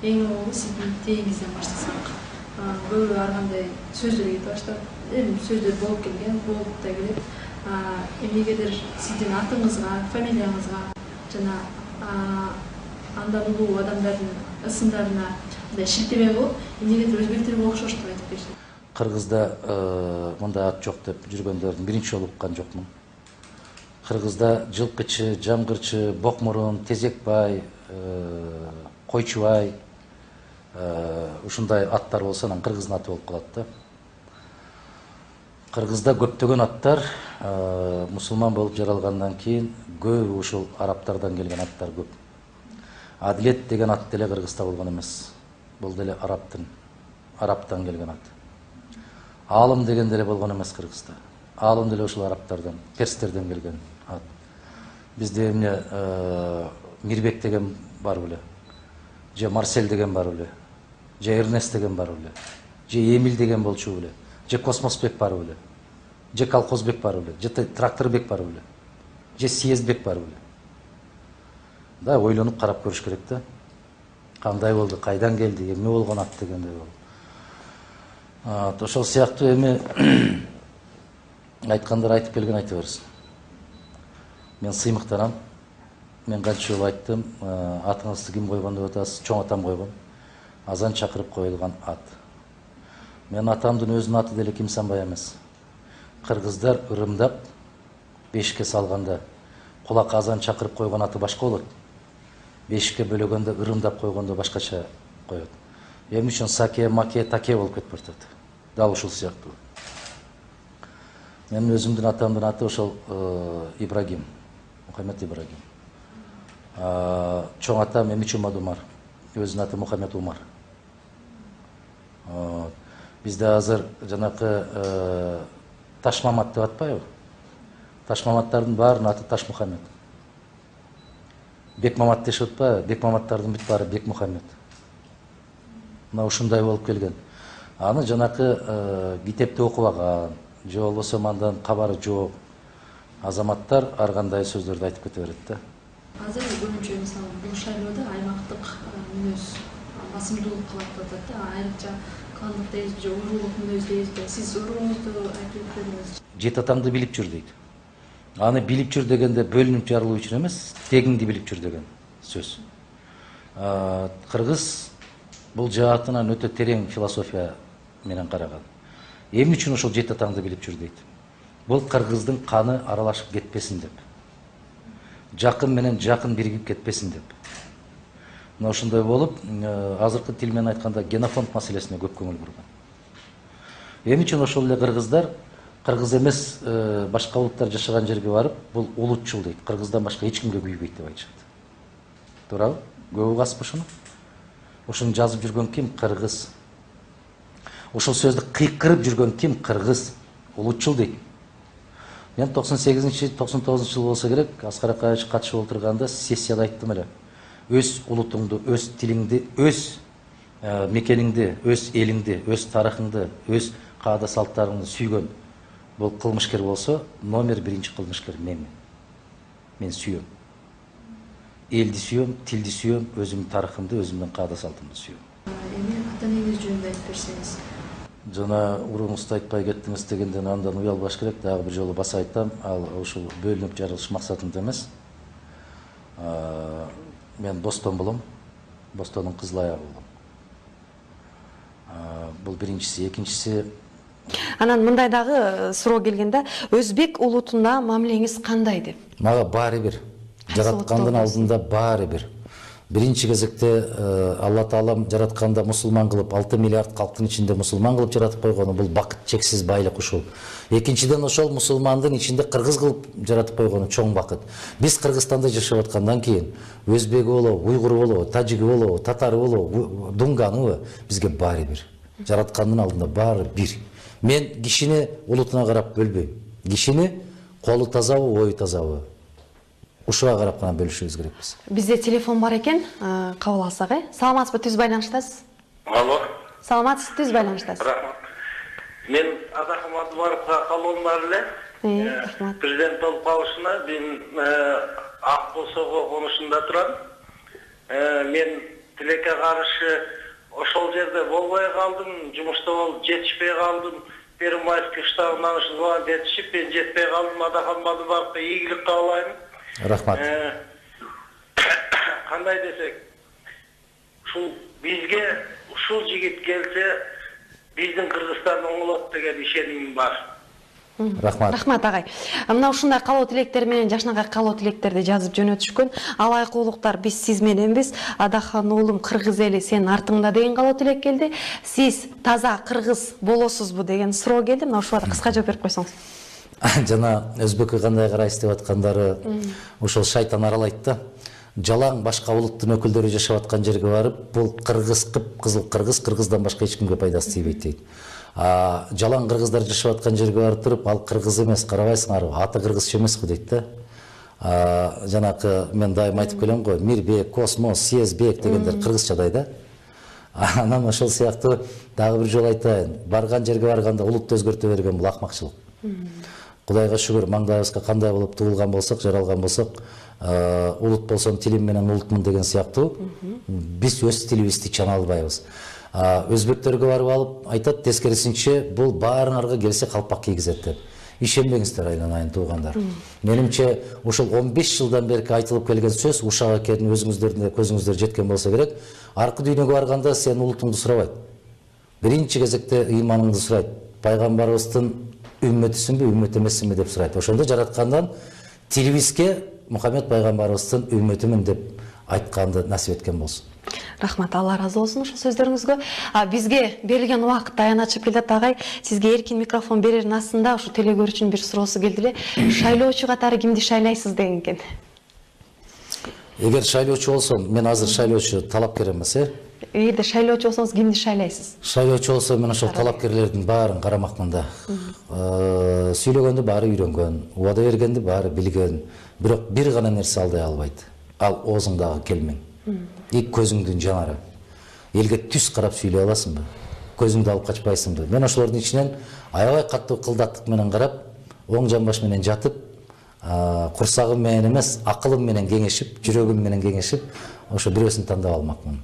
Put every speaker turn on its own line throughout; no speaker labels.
эң оңолу сиздин тегиңизден баштасак. Көбү ар кандай сөздөр кетип баштап, эми сөздөр болуп келген, болуп да келет. Эмнегедир сиздин атыңызга, фамилияңызга жана андан улуу адамдардын ысымдарына мындай шилтеме болуп, эмнегедир өзбектер окшош деп айтып беришет.
Кыргызда мындай ат жок деп жүргөндөрдүн биринчи жолу уккан жокмун. Кыргызда жылкычы, жамгырчы, бокмурун, тезекбай, койчубай ушундай аттар болсо анан кыргыздын аты болуп калат да. Кыргызда көптөгөн аттар мусулман болуп жаралгандан кийин көбү ушул арабтардан келген аттар көп. Адилет деген ат деле Кыргызда болгон эмес. Бул деле араптан келген ат. Алым деген деле болгон эмес Кыргызда. Алым деле ушул араптардан, перстерден келген ат. Бизде эмне Мирбек деген бар беле. Же Марсель деген бар беле. Же Эрнест деген бар беле. Же Эмил деген болчу беле. Же Космосбек бар беле. Же Колхозбек бар беле. Же Тракторбек бар беле. Же Съездбек бар беле. Да, ойлонуп карап көрүш керек да. Кандай болду, кайдан келди, эмне болгон ат дегендей болду. Ошол сыяктуу эми айткандар айтып келген айта берсин. Мен сыймыктанам. Мен канча жолу айттым, атыңызды ким койгон деп атасыз? Чоң атам койгон. Азан чакырып коюлган ат. Мен атамдын өзүнүн аты деле ким санбай эмес. Кыргыздар ырымдап бешикке салганда кулак азан чакырып койгон аты башка болот. Бешикке бөлөгөндө ырымдап койгондо башкача коет. Эми үчүн саке, маке, таке болуп кетип баратат. Дал ушул сыяктуу. Менин өзүмдүн атамдын аты ошол Ибрагим, Мухаммед Ибрагим. Чоң атам Эмичумад Умар, өзүнүн аты Мухаммед Умар. Бизде азыр жанакы Ташмамат деп атпайбы? Ташмаматтардын баарынын аты Таш Мухаммед. Бекмамат дешип атпайбы? Бекмаматтардын бүт баары Бек Мухаммед. Мына ушундай болуп келген. Аны жанакы китепте окубаган, же болбосо андан кабары жок азаматтар ар кандай сөздөрдү айтып кете берет да.
Азыр көбүнчө мисалы бул шайлоодо аймактык мүнөз басымдуулук кылат деп атат да. Айрыкча кандык дейбиз же уруулук мүнөз дейбиз. Сиз уруңузду айтып бердиңиз.
Жет атамды билип жүр дейт. Аны билип жүр дегенде бөлүнүп жарылуу үчүн эмес, тегиңди билип жүр деген сөз. Кыргыз бул жаатынан өтө терең философия менен караган. Эмне үчүн ошол жет атаңды билип жүр дейт. Бул кыргыздын каны аралашып кетпесин деп. Жакын менен жакын биригип кетпесин деп. Мына ошондой болуп, азыркы тил менен айтканда генофонд маселесине көп көңүл бурган. Эмне үчүн ошол эле кыргыздар кыргыз эмес башка улуттар жашаган жерге барып, бул улутчул дейт. Кыргыздан башка эч кимге күйбөйт деп айтышат. Туурабы? Көбү касып ушуну. Ушуну жазып жүргөн ким? Кыргыз. Ошол сөздү кыйкырып жүргөн ким? Кыргыз. Улутчул дейт. Мен 98-99 жыл болсо керек, Аскар Акаевич катышып отурганда сессияда айттым эле. Өз улутуңду, өз тилиңди, өз мекениңди, өз элиңди, өз тарыхыңды, өз каада салттарыңды сүйгөн бул кылмышкер болсо, номер 1 кылмышкер мен. Мен сүйөм. Элди сүйөм, тилди сүйөм, өзүмдүн тарыхымды, өзүмдүн каада салтымды сүйөм.
Эми ата-энеңиз жөнүндө айтып берсеңиз.
Жана уруңузду айтпай кеттиңиз дегенден андан уялбаш керек, дагы бир жолу баса айтам, ал ушул бөлүнүп жарылыш максатында эмес. Мен Бостон болом, Бостондун кызыл аягы болом. Бул биринчиси, экинчиси.
Анан мындай дагы суроо келгенде, өзбек улутуна мамилеңиз кандай деп?
Мага баары бир. Жараткандын алдында баары бир. Биринчи кезекте Алла Таалам жаратканда мусулман кылып, 6 миллиард калктын ичинде мусулман кылып жаратып койгону бул бакыт, чексиз байлык ушул. Экинчиден ошол мусулмандын ичинде кыргыз кылып жаратып койгону чоң бакыт. Биз Кыргызстанда жашап аткандан кийин өзбеги болобу, уйгуру болобу, таджиги болобу, татары болобу, дунганыбы, бизге баары бир. Жараткандын алдында баары бир. Мен кишини улутуна карап бөлбөйм. Кишини колу тазабы, ою тазабы. Ушуга карап гана бөлүшүбүз керекпиз.
Бизде телефон бар экен, кабыл алсак, Саламатсызбы, түз байланыштасыз?
Алло.
Саламатсыз, түз байланыштасыз.
Рахмат. Мен Азахмат Баровго калуум бар эле.
Рахмат.
Президент болуп калышына мен Ак Косого конушунда турам. Мен тилекке каршы ошол жерде болбой калдым, жумушта болуп жетишпей калдым. Первомайский штабынан звонок жетишип, мен жетпей калдым. Адахан Мадубаровго ийгилик каалайм.
Рахмат.
Кандай десек, ушул бизге ушул жигит келсе, биздин Кыргызстан оңолот деген ишенимим бар.
Рахмат.
Рахмат агай. Мына ушундай каалоо тилектер менен жашнакай каалоо тилектерди жазып жөнөтүшкөн. Алайык улуктар, биз сиз мененбиз. Адахан уулум, кыргыз эли сенин артыңда деген каалоо тилек келди. Сиз таза кыргыз болосузбу деген суроо келди. Мына ушуга кыска жооп берип койсоңуз.
Жана өзбекке кандай карайсыз деп аткандары ошол шайтан аралайт да. Жалаң башка улуттун өкүлдөрү жашап аткан жерге барып, бул кыргыз кызыл кыргыз, кыргыздан башка эч кимге пайдасы тийбейт дейт. Жалаң кыргыздар жашап аткан жерге барып туруп, ал кыргыз эмес, карабайсыңарбы, аты кыргызча эмес го дейт да. Жанакы мен дайым айтып келем го, Мирбек, Космос, Съездбек дегендер кыргызчадай да. Анан ошол сыяктуу дагы бир жолу айтайын, барган жерге барганда улутты өзгөртө берген бул акмакчылык. Кудайга шүгүр, маңдайыбызга кандай болуп туулган болсок, жаралган болсок, улут болсом тилим менен улутмун деген сыяктуу биз өз тилибизди чана албайбыз. Өзбектерге барып алып айтат, тескерисинче бул баарыңарга келсе калпак кийгизет деп. Ишенбеңиздер айланайын туугандар. Менимче ушул 15 жылдан берки айтылып келген сөз ушак экенин өзүңүздөрдүн көзүңүздөр жеткен болсо керек. Аркы дүйнөгө барганда сен улутуңду сурабайт. Биринчи кезекте ыйманыңды сурайт. Пайгамбарыбыздын үммөтүсүнбү, үммөт эмессиңби деп сурайт. Ошондо жараткандан тилибизге Мухаммед пайгамбарыбыздын үммөтүмүн деп айтканды насип эткен болсун.
Рахмат, Алла разы болсун ошол сөздөрүңүзгө. Бизге берилген убакыт аяначып келет агай. Сизге эркин микрофон берердин астында ушу телекөрүүчүнүн бир суроосу келди эле. Шайлоочу катары кимди шайлайсыз деген экен.
Эгер шайлоочу болсом, мен азыр шайлоочу талапкер эмес,
Эгерде шайлоочу болсоңуз кимди шайлайсыз?
Шайлоочу болсом, мен ошол талапкерлердин баарын карамакмын да. Сүйлөгөндү баары үйрөнгөн, убада бергенди баары билген. Бирок бир гана нерсе алдай албайт. Ал оозуңдагы келмең. Көзүңдүн жанары. Элге түз карап сүйлөй аласыңбы? Көзүңдү алып качпайсыңбы? Мен ошолордун ичинен аябай катуу кылдаттык менен карап, оң жамбаш менен жатып, курсагым менен эмес, акылым менен кеңешип, жүрөгүм менен кеңешип, ошо бирөөсүн тандап алмакмын.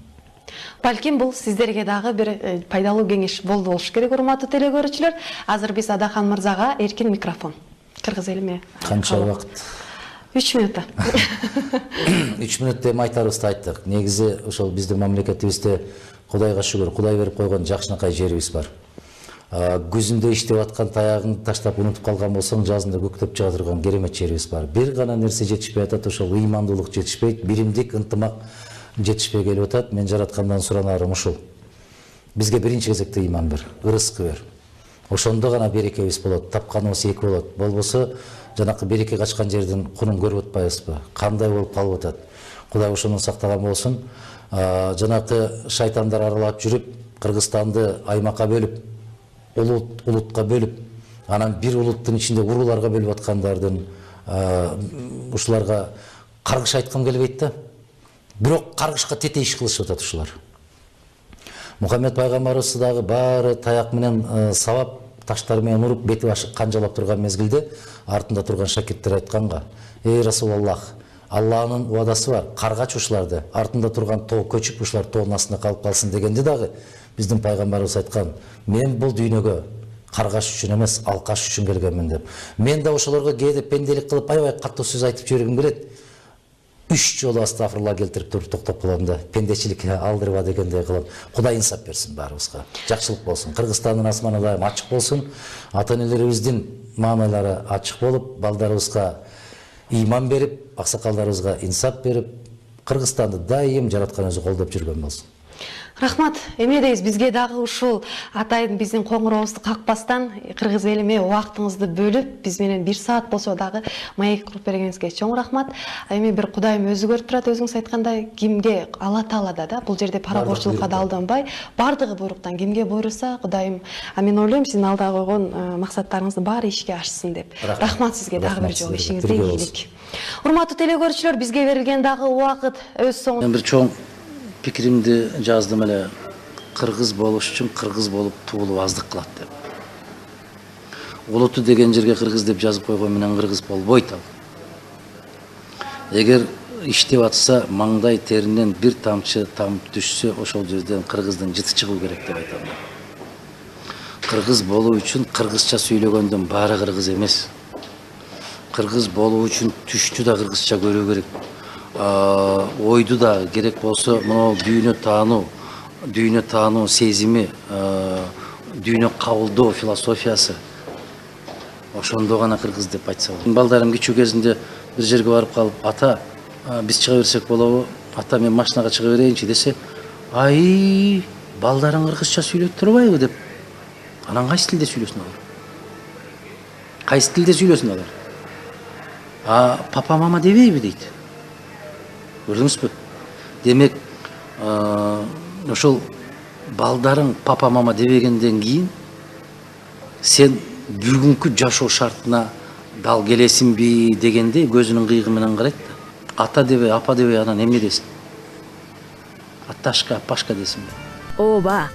Балким бул сиздерге дагы бир пайдалуу кеңеш болду болуш керек, урматтуу телекөрүүчүлөр. Азыр биз Адахан мырзага эркин микрофон. Кыргыз элиме?
Канча убакыт?
3 мүнөттө.
3 мүнөттө эми айтарыбызды айттык. Негизи ошол биздин мамлекетибизде Кудайга шүгүр, Кудай берип койгон жакшынакай жерибиз бар. Күзүндө иштеп аткан таягыңды таштап унутуп калган болсоң, жазында көктөп чыга турган керемет жерибиз бар. Бир гана нерсе жетишпей атат, ошол ыймандуулук жетишпейт, биримдик, ынтымак жетишпей келип атат. Мен жараткандан суранарым ушул. Бизге биринчи кезекте ыйман бер, ырыскы бер. Ошондо гана берекебиз болот, тапканыбыз эки болот. Болбосо жанакы береке качкан жердин кунун көрүп атпайбызбы? Кандай болуп калып атат? Кудай ошону сактаган болсун. Жанакы шайтандар аралап жүрүп, Кыргызстанды аймакка бөлүп, улутка бөлүп, анан бир улуттун ичинде урууларга бөлүп аткандардын ушуларга каргыш айткым келбейт да. Бирок каргышка тете иш кылышып атат ушулар. Мухаммед пайгамбарыбыз дагы баары таяк менен сабап, таштар менен уруп, бети башы канжалап турган мезгилде артында турган шакирттер айтканга: "Эй Расулаллах, Алланын уадасы бар, каргач ушуларды, артында турган тоо көчүп, ушулар тоонун астында калып калсын" дегенде дагы биздин пайгамбарыбыз айткан: "Мен бул дүйнөгө каргаш үчүн эмес, алкаш үчүн келгенмин" деп. Мен да ошолорго кээде пенделик кылып аябай катуу сөз айтып жибергим келет. 3 жолу астагфирулла келтирип туруп токтоп калам да, пендечилик алдырба дегендей кылам. Кудай инсап берсин баарыбызга. Жакшылык болсун. Кыргызстандын асманы дайым ачык болсун. Ата-энелерибиздин маанайлары ачык болуп, балдарыбызга ыйман берип, аксакалдарыбызга инсап берип, Кыргызстанды дайым жараткан өзү колдоп жүргөн болсун.
Рахмат. Эмнедейбиз, бизге дагы ушул атайдын биздин коңурообузду какпастан, кыргыз элиме убактыңызды бөлүп, биз менен 1 саат болсо дагы маек куруп бергениңизге чоң рахмат. Эми бир Кудайым өзү көрүп турат, өзүңүз айткандай, кимге Алла Таалада да, бул жерде параборчулукка да алданбай, бардыгы буйруктан кимге буйруса, Кудайым, мен ойлойм сиздин алда койгон максаттарыңыздын баары ишке ашсын деп. Рахмат сизге дагы бир жолу, ишиңизде ийгилик. Урматтуу телекөрүүчүлөр, бизге берилген дагы убакыт өз соңуна.
Мен бир чоң пикиримди жаздым эле. Кыргыз болуш үчүн кыргыз болуп туулуу аздык кылат деп. Улуту деген жерге кыргыз деп жазып койгон менен кыргыз болбойт ал. Эгер иштеп атса, маңдай теринен бир тамчы там түшсө, ошол жерден кыргыздын жыты чыгуу керек деп айтам. Кыргыз болуу үчүн кыргызча сүйлөгөндөн баары кыргыз эмес. Кыргыз болуу үчүн түштү да кыргызча көрүү керек. Ойду да керек болсо, мына дүйнө таануу сезими, дүйнө кабылдоо философиясы. Ошондо гана кыргыз деп айтса болот. Балдарым кичүү кезинде бир жерге барып калып, ата, биз чыга берсек болобу? Ата, мен машинага чыга берейинчи десе, ай, балдарың кыргызча сүйлөп турбайбы деп. Анан кайсы тилде сүйлөсүн алар? Кайсы тилде сүйлөсүн алар? Папа, мама дебейби дейт. Көрдүңүзбү? Демек, ошол балдарың папа, мама дебегенден кийин сен бүгүнкү жашоо шартына дал келесиңби дегенде көзүнүн кыйгы менен карайт да. Ата дебей, апа дебей, анан эмне десин? Аташка, апашка десинби?
Ооба,